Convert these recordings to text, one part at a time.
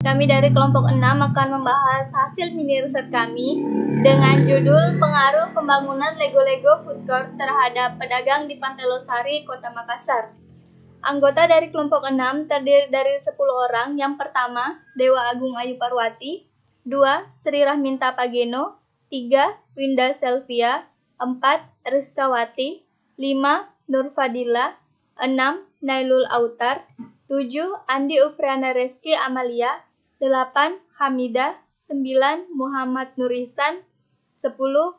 Kami dari kelompok 6 akan membahas hasil mini riset kami dengan judul Pengaruh Pembangunan Lego-Lego Food Court terhadap pedagang di Pantai Losari, Kota Makassar. Anggota dari kelompok 6 terdiri dari 10 orang. Yang pertama, Dewa Agung Ayu Parwati, 2. Sri Rahminta Pageno, 3. Winda Selvia, 4. Rizkawati, 5. Nur Fadila, 6. Nailul Autar, 7. Andi Ufriana Reski Amalia, 8. Hamida, 9. Muhammad Nur Ihsan, 10.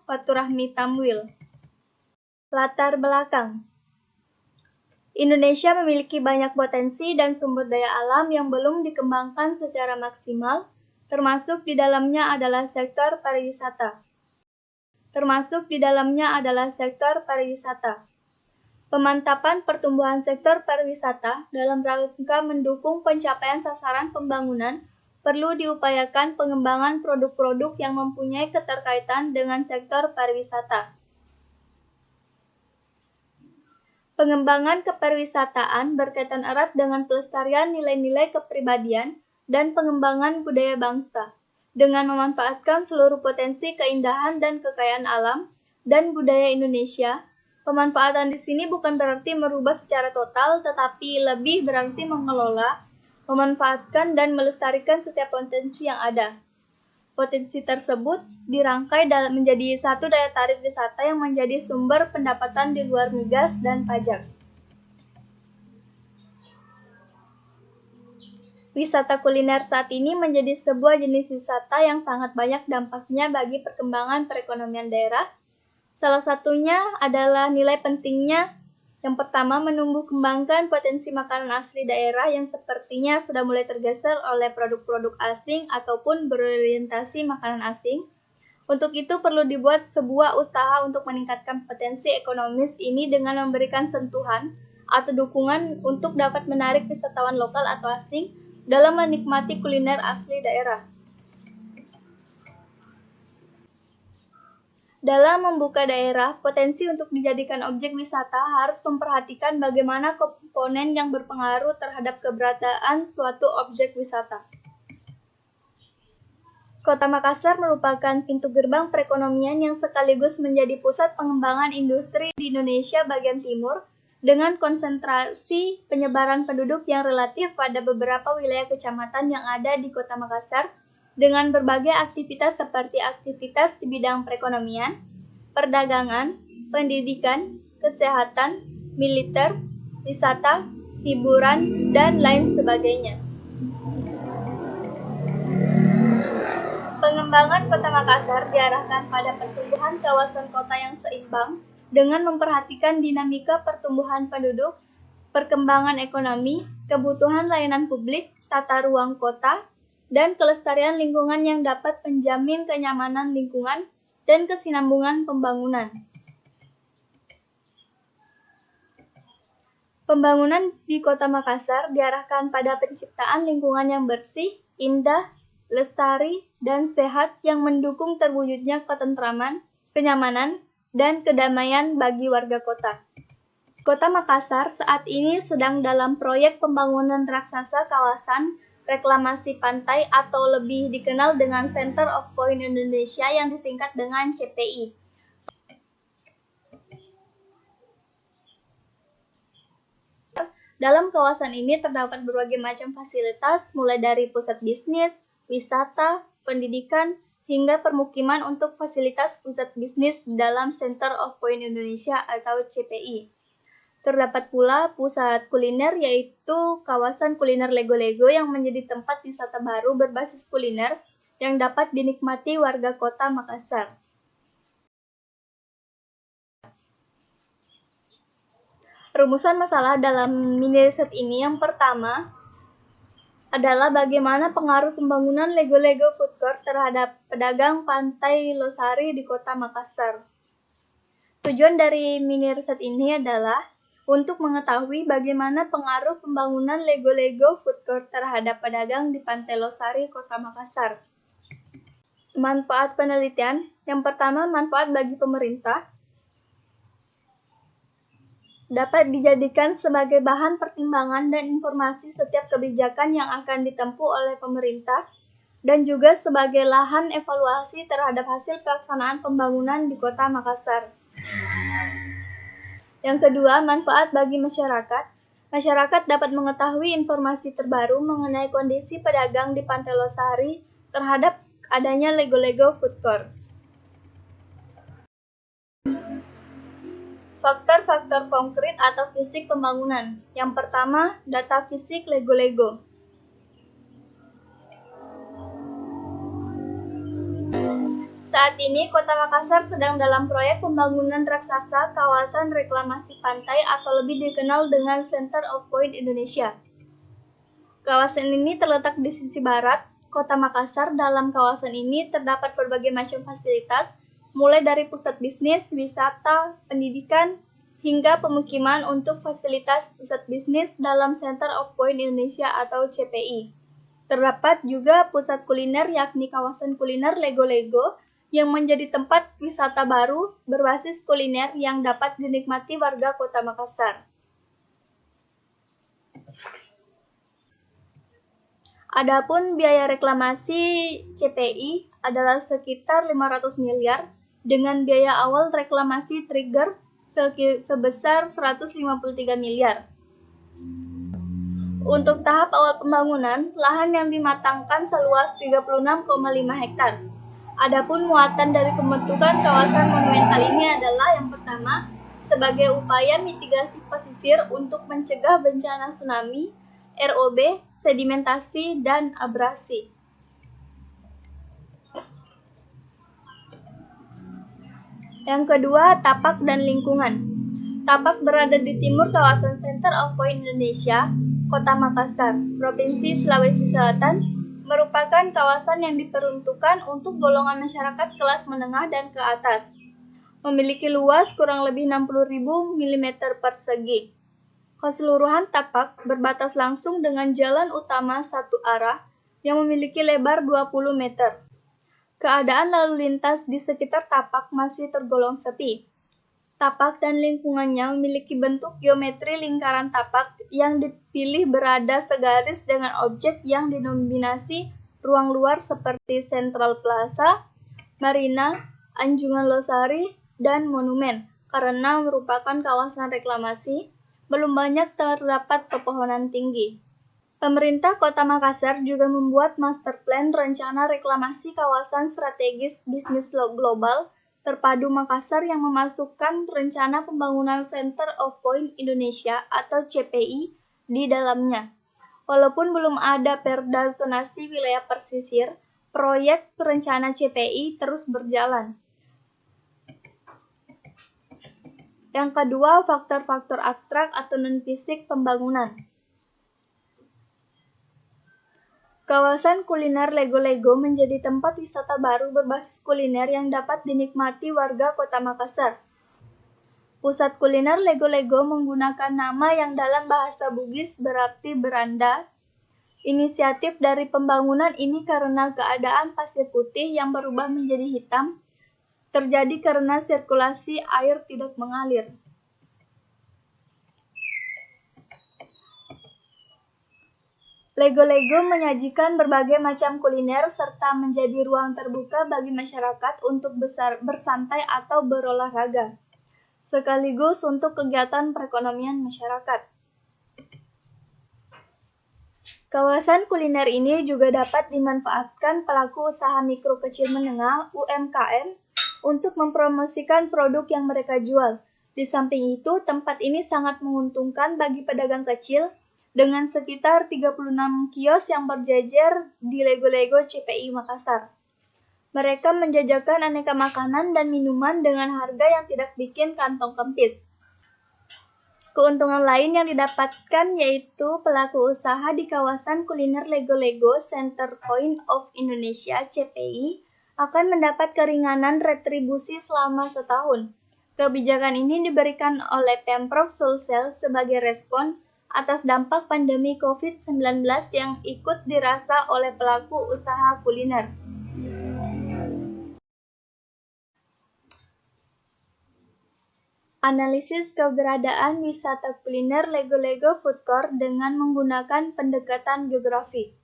Faturahmi Tamwil. Latar belakang. Indonesia memiliki banyak potensi dan sumber daya alam yang belum dikembangkan secara maksimal, termasuk di dalamnya adalah sektor pariwisata. Pemantapan pertumbuhan sektor pariwisata dalam rangka mendukung pencapaian sasaran pembangunan perlu diupayakan pengembangan produk-produk yang mempunyai keterkaitan dengan sektor pariwisata. Pengembangan kepariwisataan berkaitan erat dengan pelestarian nilai-nilai kepribadian dan pengembangan budaya bangsa, dengan memanfaatkan seluruh potensi keindahan dan kekayaan alam dan budaya Indonesia. Pemanfaatan di sini bukan berarti merubah secara total, tetapi lebih berarti mengelola, memanfaatkan, dan melestarikan setiap potensi yang ada. Potensi tersebut dirangkai menjadi satu daya tarik wisata yang menjadi sumber pendapatan di luar migas dan pajak. Wisata kuliner saat ini menjadi sebuah jenis wisata yang sangat banyak dampaknya bagi perkembangan perekonomian daerah. Salah satunya adalah nilai pentingnya. Yang pertama, menumbuh kembangkan potensi makanan asli daerah yang sepertinya sudah mulai tergeser oleh produk-produk asing ataupun berorientasi makanan asing. Untuk itu perlu dibuat sebuah usaha untuk meningkatkan potensi ekonomis ini dengan memberikan sentuhan atau dukungan untuk dapat menarik wisatawan lokal atau asing dalam menikmati kuliner asli daerah. Dalam membuka daerah, potensi untuk dijadikan objek wisata harus memperhatikan bagaimana komponen yang berpengaruh terhadap keberadaan suatu objek wisata. Kota Makassar merupakan pintu gerbang perekonomian yang sekaligus menjadi pusat pengembangan industri di Indonesia bagian timur, dengan konsentrasi penyebaran penduduk yang relatif pada beberapa wilayah kecamatan yang ada di Kota Makassar, dengan berbagai aktivitas seperti aktivitas di bidang perekonomian, perdagangan, pendidikan, kesehatan, militer, wisata, hiburan, dan lain sebagainya. Pengembangan Kota Makassar diarahkan pada pertumbuhan kawasan kota yang seimbang dengan memperhatikan dinamika pertumbuhan penduduk, perkembangan ekonomi, kebutuhan layanan publik, tata ruang kota, dan kelestarian lingkungan yang dapat menjamin kenyamanan lingkungan dan kesinambungan pembangunan. Pembangunan di Kota Makassar diarahkan pada penciptaan lingkungan yang bersih, indah, lestari, dan sehat yang mendukung terwujudnya ketentraman, kenyamanan, dan kedamaian bagi warga kota. Kota Makassar saat ini sedang dalam proyek pembangunan raksasa kawasan reklamasi pantai atau lebih dikenal dengan Center of Point Indonesia yang disingkat dengan CPI. Dalam kawasan ini terdapat berbagai macam fasilitas, mulai dari pusat bisnis, wisata, pendidikan, hingga permukiman untuk fasilitas pusat bisnis dalam Center of Point Indonesia atau CPI. Terdapat pula pusat kuliner, yaitu kawasan kuliner Lego-Lego yang menjadi tempat wisata baru berbasis kuliner yang dapat dinikmati warga Kota Makassar. Rumusan masalah dalam mini riset ini yang pertama adalah bagaimana pengaruh pembangunan Lego-Lego Food Court terhadap pedagang Pantai Losari di Kota Makassar. Tujuan dari mini riset ini adalah untuk mengetahui bagaimana pengaruh pembangunan Lego-Lego Food Court terhadap pedagang di Pantai Losari, Kota Makassar. Manfaat penelitian. Yang pertama, manfaat bagi pemerintah. dapat dijadikan sebagai bahan pertimbangan dan informasi setiap kebijakan yang akan ditempuh oleh pemerintah, dan juga sebagai lahan evaluasi terhadap hasil pelaksanaan pembangunan di Kota Makassar. Yang kedua, manfaat bagi masyarakat. Masyarakat dapat mengetahui informasi terbaru mengenai kondisi pedagang di Pantai Losari terhadap adanya Lego-Lego Food Court. Faktor-faktor konkret atau fisik pembangunan. Yang pertama, data fisik Lego-Lego. Saat ini, Kota Makassar sedang dalam proyek pembangunan raksasa kawasan reklamasi pantai atau lebih dikenal dengan Center of Point Indonesia. Kawasan ini terletak di sisi barat Kota Makassar. Dalam kawasan ini terdapat berbagai macam fasilitas, mulai dari pusat bisnis, wisata, pendidikan, hingga pemukiman untuk fasilitas pusat bisnis dalam Center of Point Indonesia atau CPI. Terdapat juga pusat kuliner yakni kawasan kuliner Lego-Lego yang menjadi tempat wisata baru berbasis kuliner yang dapat dinikmati warga Kota Makassar. Adapun biaya reklamasi CPI adalah sekitar 500 miliar dengan biaya awal reklamasi trigger sebesar 153 miliar. Untuk tahap awal pembangunan, lahan yang dimatangkan seluas 36,5 hektar. Adapun muatan dari pembentukan kawasan monumental ini adalah yang pertama, sebagai upaya mitigasi pesisir untuk mencegah bencana tsunami, ROB, sedimentasi, dan abrasi. Yang kedua, tapak dan lingkungan. Tapak berada di timur kawasan Center of Point Indonesia, Kota Makassar, Provinsi Sulawesi Selatan, merupakan kawasan yang diperuntukkan untuk golongan masyarakat kelas menengah dan ke atas. Memiliki luas kurang lebih 60.000 mm persegi. Keseluruhan tapak berbatas langsung dengan jalan utama satu arah yang memiliki lebar 20 meter. Keadaan lalu lintas di sekitar tapak masih tergolong sepi. Tapak dan lingkungannya memiliki bentuk geometri lingkaran tapak yang dipilih berada segaris dengan objek yang didominasi ruang luar seperti Central Plaza, Marina, Anjungan Losari, dan Monumen. Karena merupakan kawasan reklamasi, belum banyak terdapat pepohonan tinggi. Pemerintah Kota Makassar juga membuat master plan rencana reklamasi kawasan strategis bisnis global terpadu Makassar yang memasukkan rencana pembangunan Center of Point Indonesia atau CPI di dalamnya. Walaupun belum ada perda zonasi wilayah pesisir, proyek rencana CPI terus berjalan. Yang kedua, faktor-faktor abstrak atau non-fisik pembangunan. Kawasan kuliner Lego-Lego menjadi tempat wisata baru berbasis kuliner yang dapat dinikmati warga Kota Makassar. Pusat kuliner Lego-Lego menggunakan nama yang dalam bahasa Bugis berarti beranda. Inisiatif dari pembangunan ini karena keadaan pasir putih yang berubah menjadi hitam, terjadi karena sirkulasi air tidak mengalir. Lego-Lego menyajikan berbagai macam kuliner serta menjadi ruang terbuka bagi masyarakat untuk bersantai atau berolahraga, sekaligus untuk kegiatan perekonomian masyarakat. Kawasan kuliner ini juga dapat dimanfaatkan pelaku usaha mikro kecil menengah (UMKM) untuk mempromosikan produk yang mereka jual. Di samping itu, tempat ini sangat menguntungkan bagi pedagang kecil, dengan sekitar 36 kios yang berjejer di Lego-Lego CPI Makassar. Mereka menjajakan aneka makanan dan minuman dengan harga yang tidak bikin kantong kempis. Keuntungan lain yang didapatkan yaitu pelaku usaha di kawasan kuliner Lego-Lego Center Point of Indonesia CPI akan mendapat keringanan retribusi selama setahun. Kebijakan ini diberikan oleh Pemprov Sulsel sebagai respon atas dampak pandemi COVID-19 yang ikut dirasa oleh pelaku usaha kuliner. Analisis keberadaan wisata kuliner Lego-Lego Food Court dengan menggunakan pendekatan geografi.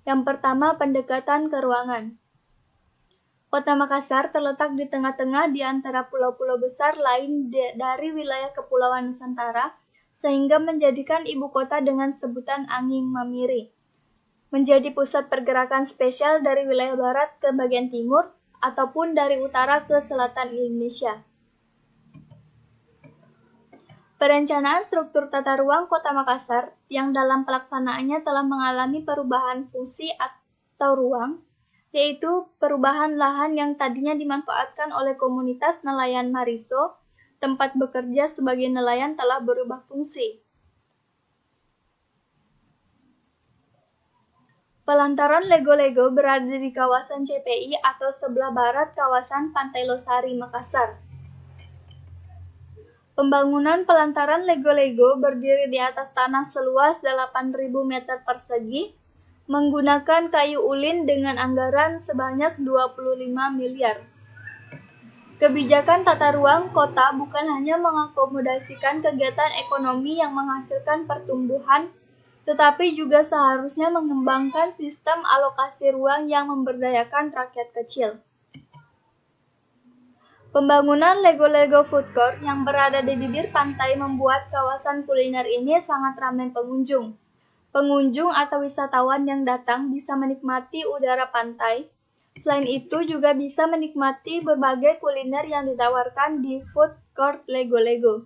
Yang pertama, pendekatan ke ruangan. Kota Makassar terletak di tengah-tengah di antara pulau-pulau besar lain dari wilayah Kepulauan Nusantara, sehingga menjadikan ibu kota dengan sebutan Angin Mamiri. Menjadi pusat pergerakan spesial dari wilayah barat ke bagian timur, ataupun dari utara ke selatan Indonesia. Perencanaan struktur tata ruang Kota Makassar yang dalam pelaksanaannya telah mengalami perubahan fungsi atau ruang, yaitu perubahan lahan yang tadinya dimanfaatkan oleh komunitas nelayan Mariso, tempat bekerja sebagai nelayan telah berubah fungsi. Pelantaran Lego-Lego berada di kawasan CPI atau sebelah barat kawasan Pantai Losari, Makassar. Pembangunan pelantaran Lego-Lego berdiri di atas tanah seluas 8.000 meter persegi, menggunakan kayu ulin dengan anggaran sebanyak 25 miliar. Kebijakan tata ruang kota bukan hanya mengakomodasikan kegiatan ekonomi yang menghasilkan pertumbuhan, tetapi juga seharusnya mengembangkan sistem alokasi ruang yang memberdayakan rakyat kecil. Pembangunan Lego-Lego Food Court yang berada di bibir pantai membuat kawasan kuliner ini sangat ramai pengunjung. Pengunjung atau wisatawan yang datang bisa menikmati udara pantai. Selain itu juga bisa menikmati berbagai kuliner yang ditawarkan di Food Court Lego-Lego.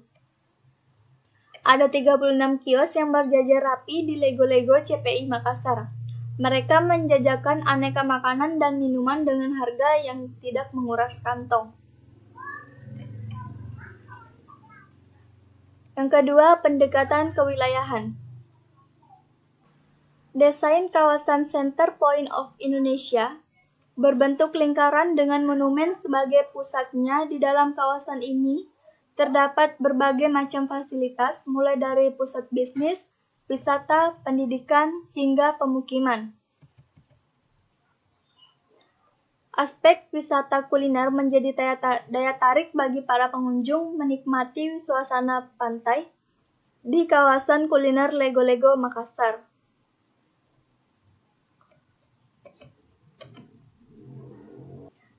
Ada 36 kios yang berjajar rapi di Lego-Lego CPI Makassar. Mereka menjajakan aneka makanan dan minuman dengan harga yang tidak menguras kantong. Yang kedua, pendekatan kewilayahan. Desain kawasan Center Point of Indonesia berbentuk lingkaran dengan monumen sebagai pusatnya. Di dalam kawasan ini terdapat berbagai macam fasilitas, mulai dari pusat bisnis, wisata, pendidikan, hingga pemukiman. Aspek wisata kuliner menjadi daya tarik bagi para pengunjung menikmati suasana pantai di kawasan kuliner Lego-Lego Makassar.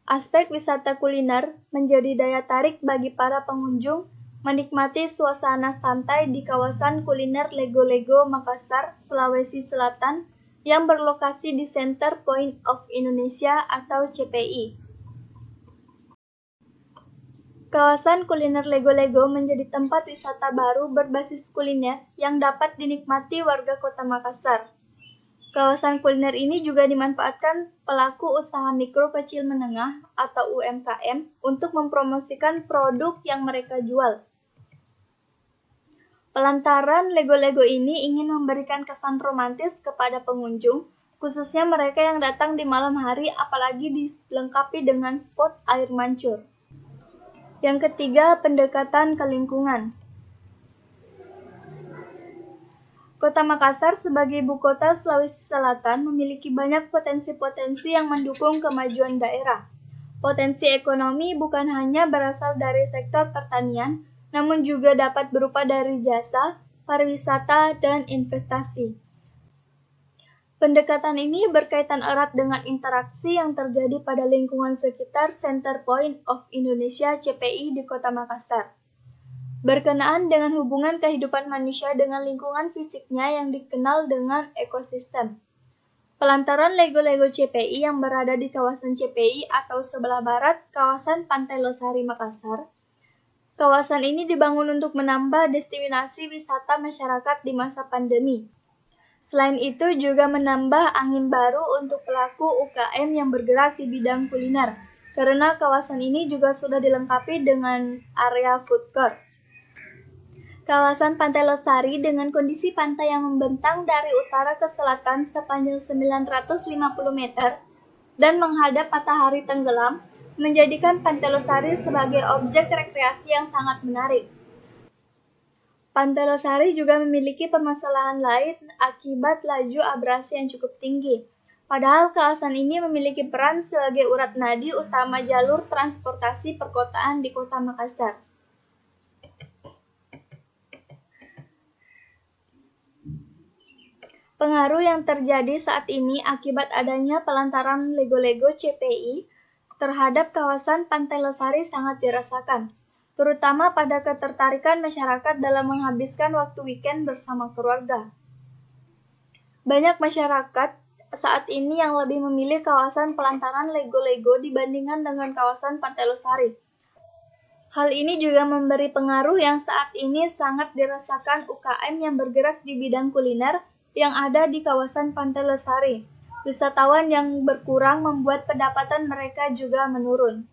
Aspek wisata kuliner menjadi daya tarik bagi para pengunjung menikmati suasana santai di kawasan kuliner Lego-Lego Makassar, Sulawesi Selatan, yang berlokasi di Center Point of Indonesia atau CPI. Kawasan kuliner Lego-Lego menjadi tempat wisata baru berbasis kuliner yang dapat dinikmati warga Kota Makassar. Kawasan kuliner ini juga dimanfaatkan pelaku usaha mikro kecil menengah atau UMKM untuk mempromosikan produk yang mereka jual. Pelantaran Lego-Lego ini ingin memberikan kesan romantis kepada pengunjung, khususnya mereka yang datang di malam hari, apalagi dilengkapi dengan spot air mancur. Yang ketiga, pendekatan ke lingkungan. Kota Makassar sebagai ibu kota Sulawesi Selatan memiliki banyak potensi-potensi yang mendukung kemajuan daerah. Potensi ekonomi bukan hanya berasal dari sektor pertanian, namun juga dapat berupa dari jasa, pariwisata, dan investasi. Pendekatan ini berkaitan erat dengan interaksi yang terjadi pada lingkungan sekitar Center Point of Indonesia CPI di Kota Makassar. Berkenaan dengan hubungan kehidupan manusia dengan lingkungan fisiknya yang dikenal dengan ekosistem. Pelantaran Lego-Lego CPI yang berada di kawasan CPI atau sebelah barat kawasan Pantai Losari Makassar. Kawasan ini dibangun untuk menambah destinasi wisata masyarakat di masa pandemi. Selain itu juga menambah angin baru untuk pelaku UKM yang bergerak di bidang kuliner, karena kawasan ini juga sudah dilengkapi dengan area food court. Kawasan Pantai Losari dengan kondisi pantai yang membentang dari utara ke selatan sepanjang 950 meter dan menghadap matahari tenggelam, menjadikan Pantai Losari sebagai objek rekreasi yang sangat menarik. Pantai Losari juga memiliki permasalahan lain akibat laju abrasi yang cukup tinggi. Padahal kawasan ini memiliki peran sebagai urat nadi utama jalur transportasi perkotaan di Kota Makassar. Pengaruh yang terjadi saat ini akibat adanya pelantaran Lego-Lego CPI terhadap kawasan Pantai Losari sangat dirasakan, terutama pada ketertarikan masyarakat dalam menghabiskan waktu weekend bersama keluarga. Banyak masyarakat saat ini yang lebih memilih kawasan pelantaran Lego-Lego dibandingkan dengan kawasan Pantai Losari. Hal ini juga memberi pengaruh yang saat ini sangat dirasakan UKM yang bergerak di bidang kuliner yang ada di kawasan Pantai Losari. Wisatawan yang berkurang membuat pendapatan mereka juga menurun.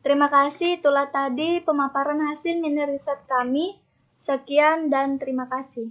Terima kasih, itulah tadi pemaparan hasil mini riset kami. Sekian dan terima kasih.